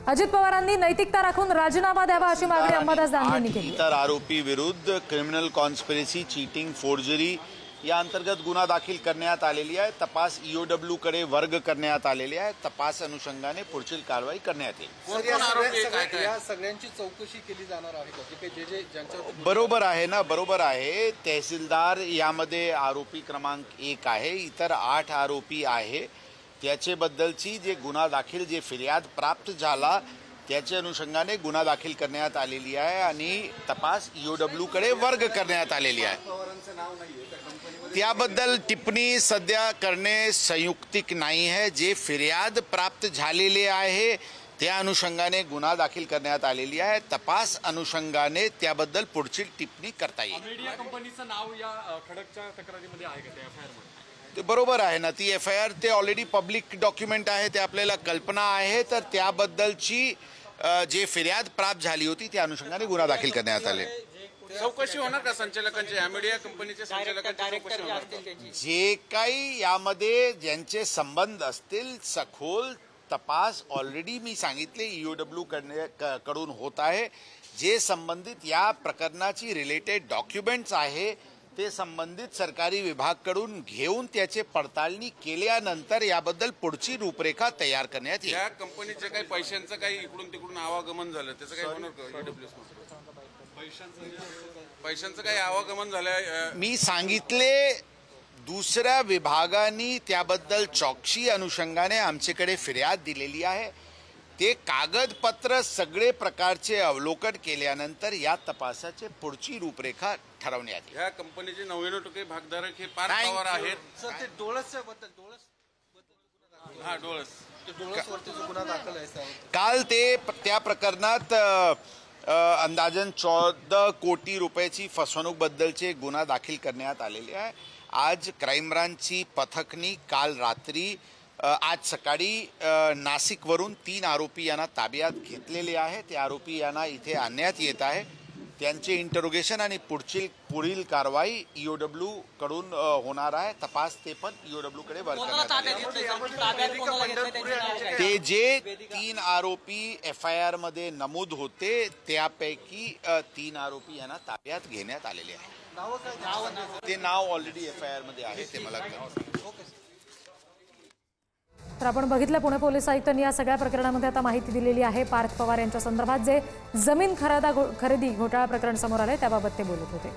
अजित पवारांनी नैतिकता राखून राजीनामा द्यावा अशी मागणी अंबादास दानवेंनी केली। इतर आरोपी विरुद्ध क्रिमिनल कॉन्स्पिरसी, चीटिंग, फोर्जरी या अंतर्गत गुन्हा दाखल करण्यात आलेली आहे। तपास ईओडब्ल्यू कडे वर्ग करण्यात आलेली आहे। तपास अनुषंगाने पुढील कारवाई करण्यात येईल। या सगळ्यांची चौकशी केली जाणार आहे का? जे ज्यांच्यावर बरोबर आहे ना, बरोबर आहे। तहसीलदार यामध्ये आरोपी क्रमांक 1 आहे, इतर 8 आरोपी आहे। त्याच्याबद्दलची जे गुन्हा दाखल, जे फिर्याद प्राप्त झाला त्याच्या अनुषंगाने गुन्हा दाखल करण्यात आलेली आहे आणि तपास ईओडब्ल्यू कडे वर्ग करण्यात आलेली आहे। त्याबद्दल टिप्पणी सध्या करणे संयुक्तिक नाही आहे। जे फिर्याद प्राप्त झालेले आहे त्या अनुषंगाने गुन्हा दाखल करण्यात आलेली आहे। तपास अनुषंगाने त्याबद्दल पुढची टिप्पणी करता येईल। मीडिया कंपनीचं नाव या खडकच्या तक्रारीमध्ये आहे का त्या एफआयआर मध्ये? ते बरोबर आहे ना, ती एफआयआर ते ऑलरेडी पब्लिक डॉक्युमेंट आहे, ते आपल्याला कल्पना आहे। तर त्याबद्दलची जे फिर्याद प्राप्त झाली होती त्या अनुषंगाने गुन्हा दाखल करण्यात आले। चौकशी होणार का संचालकांची? या मीडिया कंपनीचे संचालकांची जे काही यामध्ये ज्यांचे संबंध असतील सखोल तपास ऑलरेडी मी सांगितले ईओडब्ल्यू कडून होत आहे। जे संबंधित या प्रकरणाची रिलेटेड डॉक्युमेंट्स आहे ते संबंधित सरकारी विभागाकडून घेऊन त्याचे पडताळणी केल्यानंतर याबद्दल पुढची रूपरेखा तयार करण्यात येईल। या कंपनीचे काही पैशांचं काही इकडून तिकडून आवागमन झालं त्याचं काही होणार का? पैशांचं काही आवागमन झालंय? मी सांगितले दुसऱ्या विभागाने त्याबद्दल चौकशी अनुषंगाने आमच्याकडे फिर्याद दिलेली आहे। ते कागदपत्र सगळे प्रकारचे अवलोकन केल्यानंतर या तपासाचे पुढची रूपरेखा ठरवण्यात येईल। या कंपनीचे 99% भागधारक हे पार्थ पवार आहेत। सर, ते डोळसबद्दल डोळसवरती जो गुन्हा दाखल आहे काल ते त्या प्रकरणात अंदाजन 14 कोटी रुपयाची फसवणूक बद्दलचे गुन्हा दाखल करण्यात आलेले आहे। आज क्राईम ब्रांचची पथकनी काल रात्री आज सकाळी नाशिकवरून 3 आरोपी यांना ताब्यात घेतलेले आहे। ते आरोपी यांना इथे आणण्यात येत आहे। त्यांचे इंटरोगेशन आणि पुढील कारवाई ईओडब्ल्यू कडून होणार आहे। तपास ते पण ईओडब्ल्यू कडे वर्ग करण्यात आले। ते जे 3 आरोपी एफआयआर मध्ये नमूद होते त्यापैकी 3 आरोपी यांना ताब्यात घेण्यात आलेले आहे। ते नाव ऑलरेडी एफआयआर मध्ये आहे, ते मला तर आपण बघितलं पुणे पोलीस आयुक्तांनी या सगळ्या प्रकरणामध्ये आता माहिती दिलेली आहे। पार्थ पवार यांच्या संदर्भात जे जमीन खरेदी घोटाळा प्रकरण समोर आले त्याबाबत ते बोलत होते।